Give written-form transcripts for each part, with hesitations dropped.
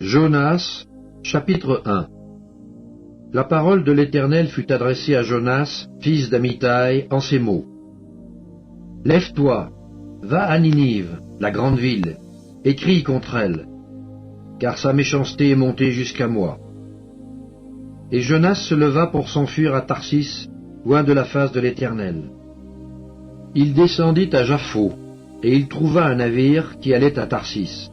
Jonas, chapitre 1. La parole de l'Éternel fut adressée à Jonas, fils d'Amittai, en ces mots. Lève-toi, va à Ninive, la grande ville, et crie contre elle, car sa méchanceté est montée jusqu'à moi. Et Jonas se leva pour s'enfuir à Tarsis, loin de la face de l'Éternel. Il descendit à Jaffo, et il trouva un navire qui allait à Tarsis.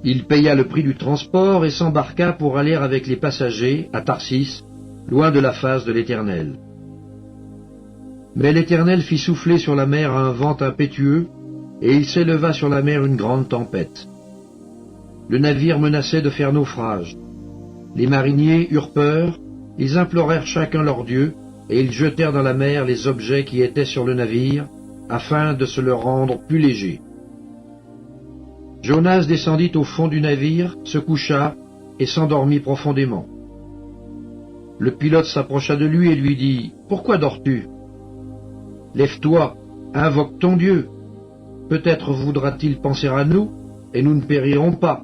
Il paya le prix du transport et s'embarqua pour aller avec les passagers à Tarsis, loin de la face de l'Éternel. Mais l'Éternel fit souffler sur la mer un vent impétueux, et il s'éleva sur la mer une grande tempête. Le navire menaçait de faire naufrage. Les mariniers eurent peur, ils implorèrent chacun leur Dieu, et ils jetèrent dans la mer les objets qui étaient sur le navire, afin de se le rendre plus léger. Jonas descendit au fond du navire, se coucha et s'endormit profondément. Le pilote s'approcha de lui et lui dit « Pourquoi dors-tu ? Lève-toi, invoque ton Dieu. Peut-être voudra-t-il penser à nous, et nous ne périrons pas. »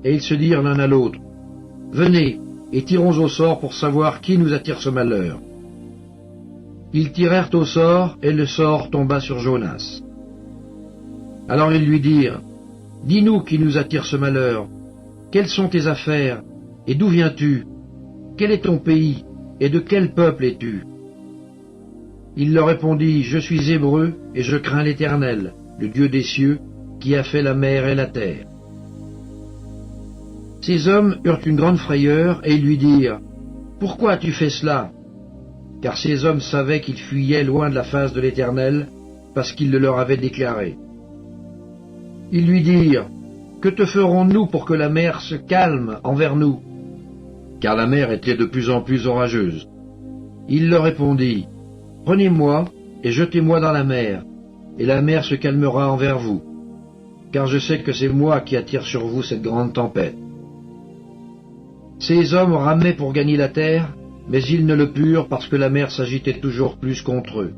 Et ils se dirent l'un à l'autre « Venez, et tirons au sort pour savoir qui nous attire ce malheur. » Ils tirèrent au sort, et le sort tomba sur Jonas. Alors ils lui dirent « Dis-nous qui nous attire ce malheur. Quelles sont tes affaires, et d'où viens-tu? Quel est ton pays, et de quel peuple es-tu » Il leur répondit, « Je suis hébreu, et je crains l'Éternel, le Dieu des cieux, qui a fait la mer et la terre. » Ces hommes eurent une grande frayeur, et ils lui dirent, « Pourquoi as-tu fait cela ?» Car ces hommes savaient qu'ils fuyaient loin de la face de l'Éternel, parce qu'il le leur avait déclaré. Ils lui dirent, « Que te ferons-nous pour que la mer se calme envers nous ?» Car la mer était de plus en plus orageuse. Il leur répondit, « Prenez-moi et jetez-moi dans la mer, et la mer se calmera envers vous, car je sais que c'est moi qui attire sur vous cette grande tempête. » Ces hommes ramaient pour gagner la terre, mais ils ne le purent parce que la mer s'agitait toujours plus contre eux.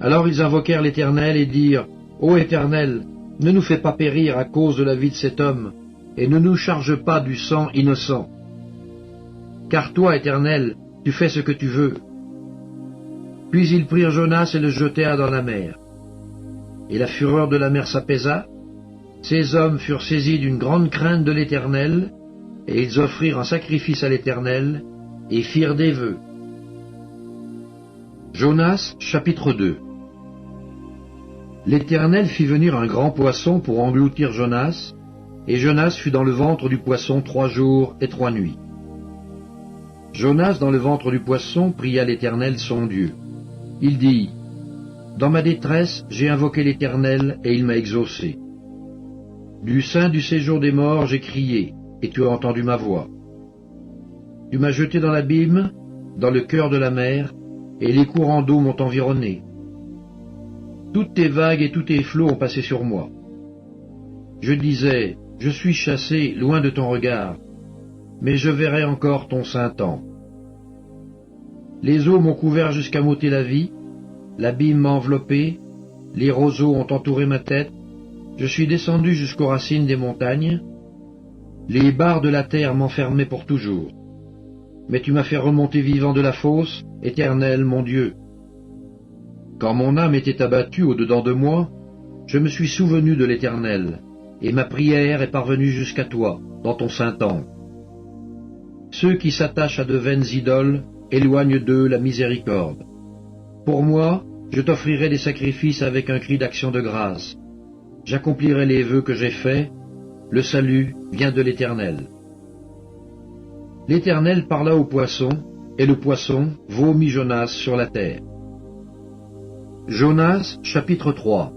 Alors ils invoquèrent l'Éternel et dirent, « Ô Éternel, ne nous fais pas périr à cause de la vie de cet homme, et ne nous charge pas du sang innocent. Car toi, Éternel, tu fais ce que tu veux. » Puis ils prirent Jonas et le jetèrent dans la mer. Et la fureur de la mer s'apaisa. Ces hommes furent saisis d'une grande crainte de l'Éternel, et ils offrirent un sacrifice à l'Éternel, et firent des vœux. Jonas, chapitre 2. L'Éternel fit venir un grand poisson pour engloutir Jonas, et Jonas fut dans le ventre du poisson 3 jours et 3 nuits. Jonas, dans le ventre du poisson, pria l'Éternel son Dieu. Il dit, « Dans ma détresse, j'ai invoqué l'Éternel, et il m'a exaucé. Du sein du séjour des morts, j'ai crié, et tu as entendu ma voix. Tu m'as jeté dans l'abîme, dans le cœur de la mer, et les courants d'eau m'ont environné. Toutes tes vagues et tous tes flots ont passé sur moi. Je disais, je suis chassé loin de ton regard, mais je verrai encore ton saint temple. Les eaux m'ont couvert jusqu'à m'ôter la vie, l'abîme m'a enveloppé, les roseaux ont entouré ma tête, je suis descendu jusqu'aux racines des montagnes, les barres de la terre m'enfermaient pour toujours. Mais tu m'as fait remonter vivant de la fosse, Éternel mon Dieu. Quand mon âme était abattue au-dedans de moi, je me suis souvenu de l'Éternel, et ma prière est parvenue jusqu'à toi, dans ton saint temple. Ceux qui s'attachent à de vaines idoles éloignent d'eux la miséricorde. Pour moi, je t'offrirai des sacrifices avec un cri d'action de grâce. J'accomplirai les vœux que j'ai faits, le salut vient de l'Éternel. L'Éternel parla au poisson, et le poisson vomit Jonas sur la terre. Jonas, chapitre 3.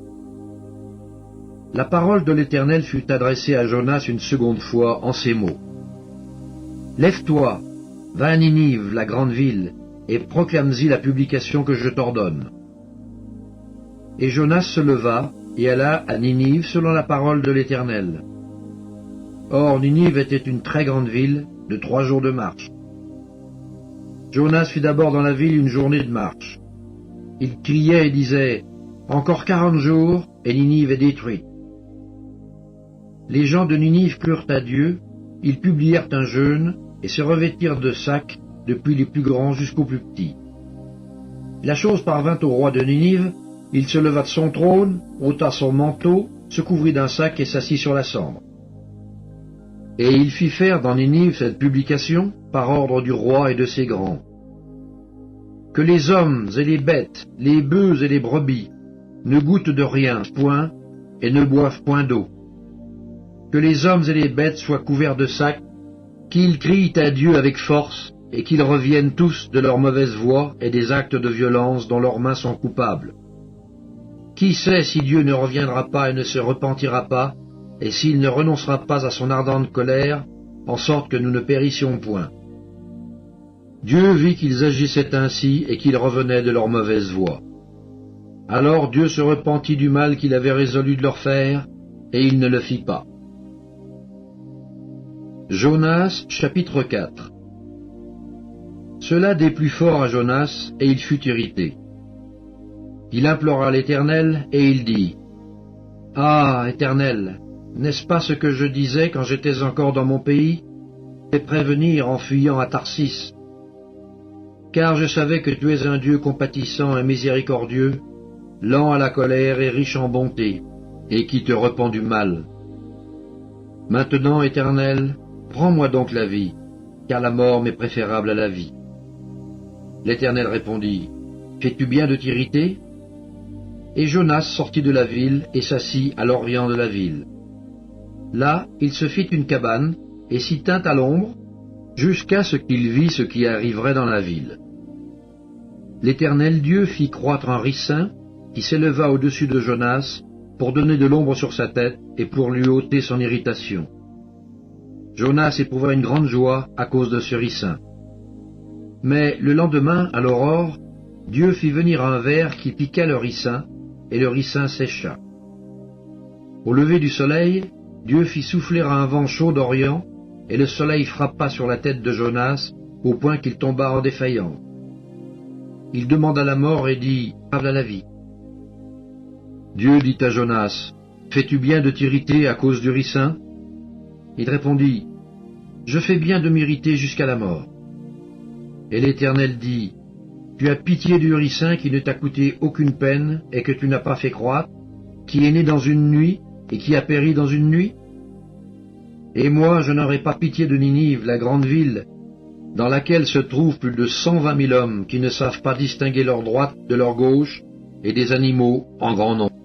La parole de l'Éternel fut adressée à Jonas une seconde fois en ces mots. « Lève-toi, va à Ninive, la grande ville, et proclame-y la publication que je t'ordonne. » Et Jonas se leva et alla à Ninive selon la parole de l'Éternel. Or Ninive était une très grande ville, de 3 jours de marche. Jonas fut d'abord dans la ville une journée de marche. Il criait et disait, « Encore 40 jours, et Ninive est détruite. » les gens de Ninive crurent à Dieu, ils publièrent un jeûne et se revêtirent de sacs, depuis les plus grands jusqu'aux plus petits. La chose parvint au roi de Ninive, il se leva de son trône, ôta son manteau, se couvrit d'un sac et s'assit sur la cendre. Et il fit faire dans Ninive cette publication, par ordre du roi et de ses grands. Que les hommes et les bêtes, les bœufs et les brebis, ne goûtent de rien, point, et ne boivent point d'eau. Que les hommes et les bêtes soient couverts de sacs, qu'ils crient à Dieu avec force, et qu'ils reviennent tous de leur mauvaise voie et des actes de violence dont leurs mains sont coupables. Qui sait si Dieu ne reviendra pas et ne se repentira pas, et s'il ne renoncera pas à son ardente colère, en sorte que nous ne périssions point. Dieu vit qu'ils agissaient ainsi et qu'ils revenaient de leur mauvaise voie. Alors Dieu se repentit du mal qu'il avait résolu de leur faire, et il ne le fit pas. Jonas, chapitre 4. Cela déplut fort à Jonas, et il fut irrité. Il implora l'Éternel, et il dit, « Ah, Éternel, n'est-ce pas ce que je disais quand j'étais encore dans mon pays? Et prévenir en fuyant à Tarsis. Car je savais que tu es un Dieu compatissant et miséricordieux, lent à la colère et riche en bonté, et qui te repent du mal. Maintenant, Éternel, prends-moi donc la vie, car la mort m'est préférable à la vie. » L'Éternel répondit, « Fais-tu bien de t'irriter ?» Et Jonas sortit de la ville et s'assit à l'orient de la ville. Là, il se fit une cabane et s'y tint à l'ombre, jusqu'à ce qu'il vit ce qui arriverait dans la ville. L'Éternel Dieu fit croître un ricin qui s'éleva au-dessus de Jonas pour donner de l'ombre sur sa tête et pour lui ôter son irritation. Jonas éprouva une grande joie à cause de ce ricin. Mais le lendemain, à l'aurore, Dieu fit venir un ver qui piqua le ricin, et le ricin sécha. Au lever du soleil, Dieu fit souffler un vent chaud d'Orient, et le soleil frappa sur la tête de Jonas, au point qu'il tomba en défaillant. Il demanda la mort et dit, « Parle à la vie. » Dieu dit à Jonas, « Fais-tu bien de t'irriter à cause du ricin ?» Il répondit, « Je fais bien de m'irriter jusqu'à la mort. » Et l'Éternel dit, « Tu as pitié du ricin qui ne t'a coûté aucune peine et que tu n'as pas fait croître, qui est né dans une nuit et qui a péri dans une nuit? Et moi, je n'aurai pas pitié de Ninive, la grande ville, dans laquelle se trouvent plus de 120 000 hommes qui ne savent pas distinguer leur droite de leur gauche, et des animaux en grand nombre. »